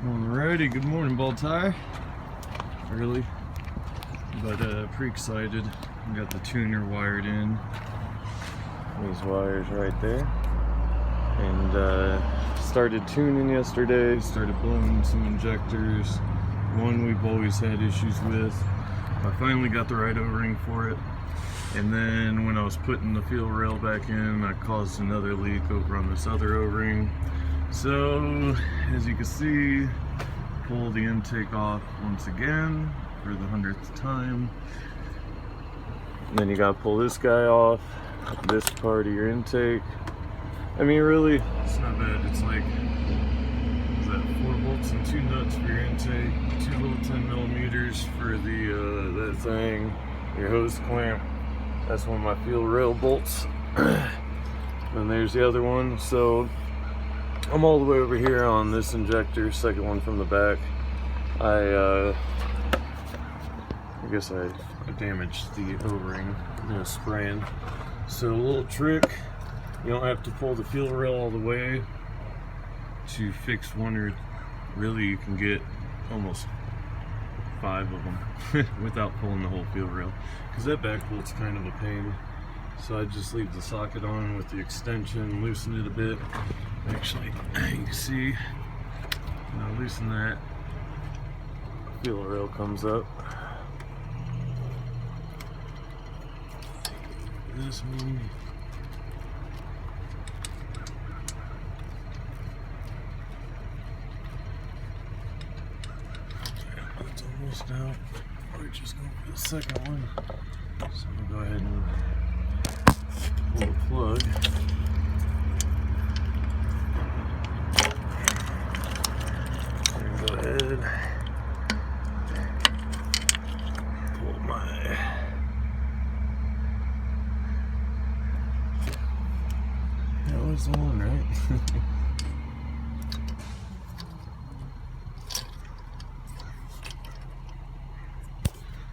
Alrighty, good morning, Bald Tire. Early, but pretty excited. We got the tuner wired in. These wires right there. And started tuning yesterday, started blowing some injectors. One we've always had issues with. I finally got the right O-ring for it. And then when I was putting the fuel rail back in, I caused another leak over on this other O-ring. So, as you can see, pull the intake off once again for the 100th time. And then you gotta pull this guy off, this part of your intake. I mean, really, it's not bad. It's like, is that 4 bolts and 2 nuts for your intake, 2 little 10mm for the that thing, your hose clamp. That's one of my fuel rail bolts. And there's the other one. So I'm all the way over here on this injector, second one from the back. I guess I damaged the O-ring, spraying. So a little trick, you don't have to pull the fuel rail all the way to fix one, or really you can get almost 5 of them without pulling the whole fuel rail, because that back bolt's kind of a pain. So I just leave the socket on with the extension, loosen it a bit. Actually, you can see when I loosen that, fuel rail comes up. This one. It's almost out. We're just going for the second one. So I'm going to go ahead and pull the plug. Go ahead, pull my that was the one, right?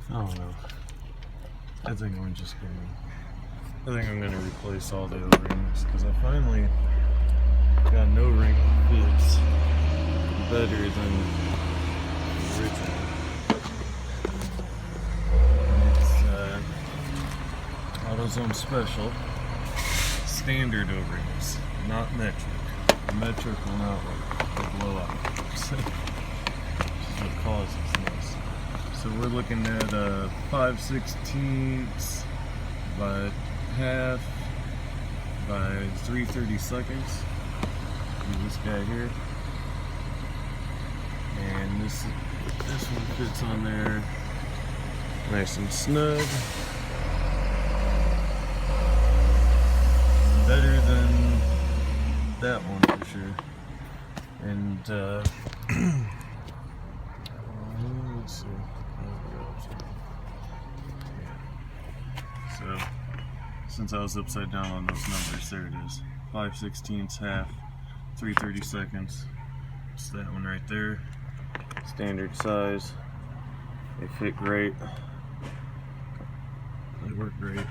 I don't know. I think I'm gonna replace all the O-rings, because I finally got an O-ring that fits better than the original. It's AutoZone Special standard O-rings, not metric. The metric will not work, will blow out. This is what causes this. So we're looking at 5/16 by half by 3/32. This guy here. And this one fits on there nice and snug. Better than that one for sure. And let's see. So since I was upside down on those numbers, there it is. 5/16 half, 3/32. It's that one right there. Standard size. They fit great. They work great.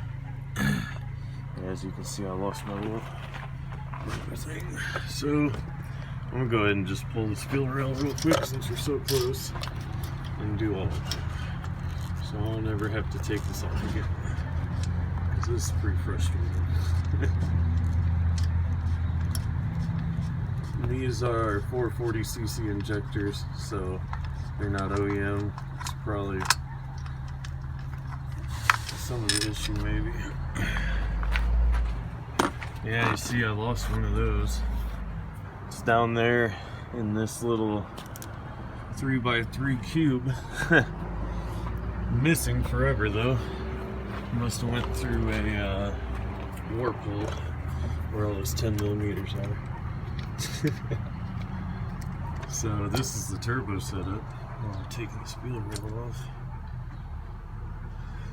As you can see, I lost my little thing. So I'm gonna go ahead and just pull this fuel rail real quick since we're so close, and do all of it. So I'll never have to take this off again, because this is pretty frustrating. These are 440cc injectors, so they're not OEM. It's probably some of the issue, maybe. Yeah, you see, I lost one of those. It's down there in this little 3x3 cube. Missing forever though. Must have went through a warp hole where all those 10mm are. So this is the turbo setup. I'm taking this fuel rail off,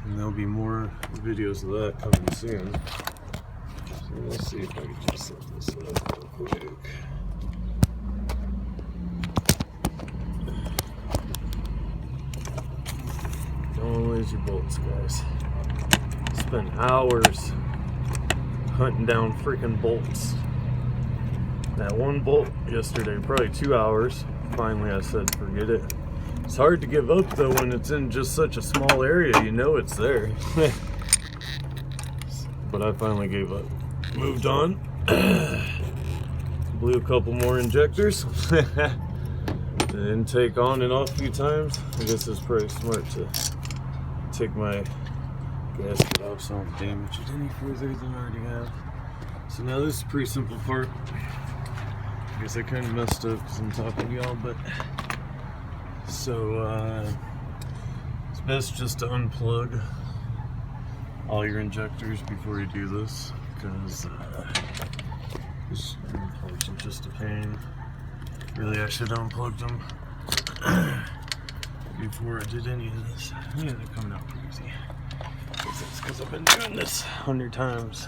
and there'll be more videos of that coming soon. So let's see if I can just set this up real quick. Don't lose your bolts, guys. Spend hours hunting down freaking bolts. That one bolt yesterday, probably 2 hours. finally I said forget it. It's hard to give up though when it's in just such a small area, you know it's there. But I finally gave up. Moved on. Blew a couple more injectors. The intake on and off a few times. I guess it's pretty smart to take my gasket off so I don't damage it any further than I already have. So now this is a pretty simple part. I guess I kind of messed up because I'm talking to y'all, but so it's best just to unplug all your injectors before you do this, because this parts are just a pain. Really, I should have unplugged them before I did any of this. Yeah, they're coming out pretty easy. It's because I've been doing this 100 times.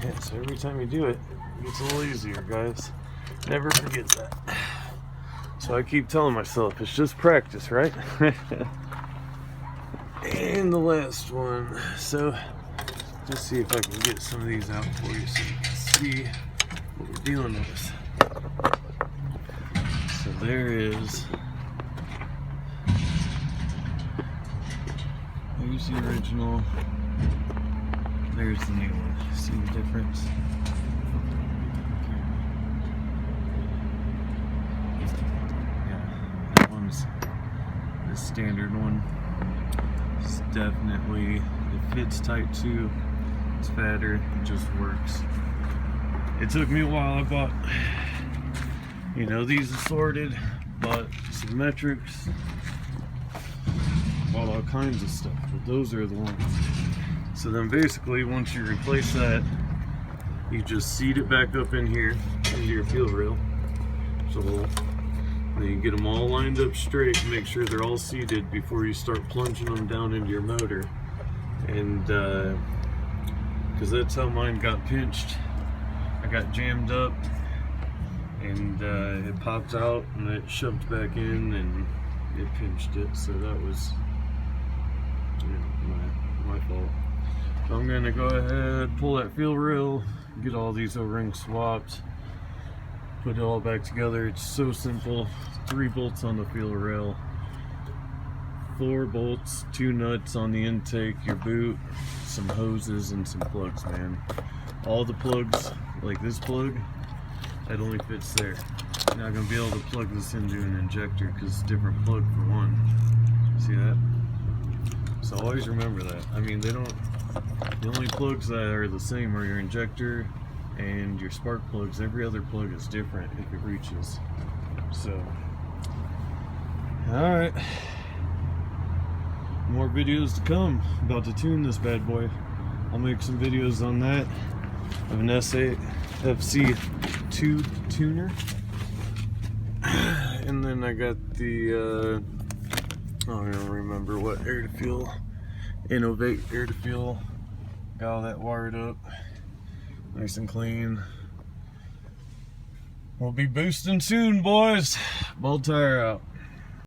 Yeah, so every time you do it, it gets a little easier, guys. Never forget that. So I keep telling myself, it's just practice, right? And the last one. So, let's see if I can get some of these out for you so you can see what we're dealing with. So there is. There's the original. There's the new one. See the difference? Yeah, that one's the standard one. It's definitely, it fits tight too. It's fatter, it just works. It took me a while. I bought, you know, these assorted, bought some metrics, bought all kinds of stuff, but those are the ones. So then basically once you replace that, you just seat it back up in here into your fuel rail. So then you get them all lined up straight and make sure they're all seated before you start plunging them down into your motor. And because that's how mine got pinched. I got jammed up and it popped out and it shoved back in and it pinched it. So that was, you know, my fault. So I'm gonna go ahead, pull that fuel rail, get all these O-rings swapped, put it all back together. It's so simple. 3 bolts on the fuel rail, 4 bolts, 2 nuts on the intake, your boot, some hoses, and some plugs, man. All the plugs, like this plug, that only fits there. You're not gonna be able to plug this into an injector because it's a different plug for one. See that? So always remember that. I mean, they don't, the only plugs that are the same are your injector and your spark plugs. Every other plug is different if it reaches. So, alright. More videos to come. About to tune this bad boy. I'll make some videos on that. I have an S8 FC2 tuner. And then I got the, I don't remember what air to fuel. Innovate air to fuel. Got all that wired up. Nice and clean. We'll be boosting soon, boys. Bald tire out.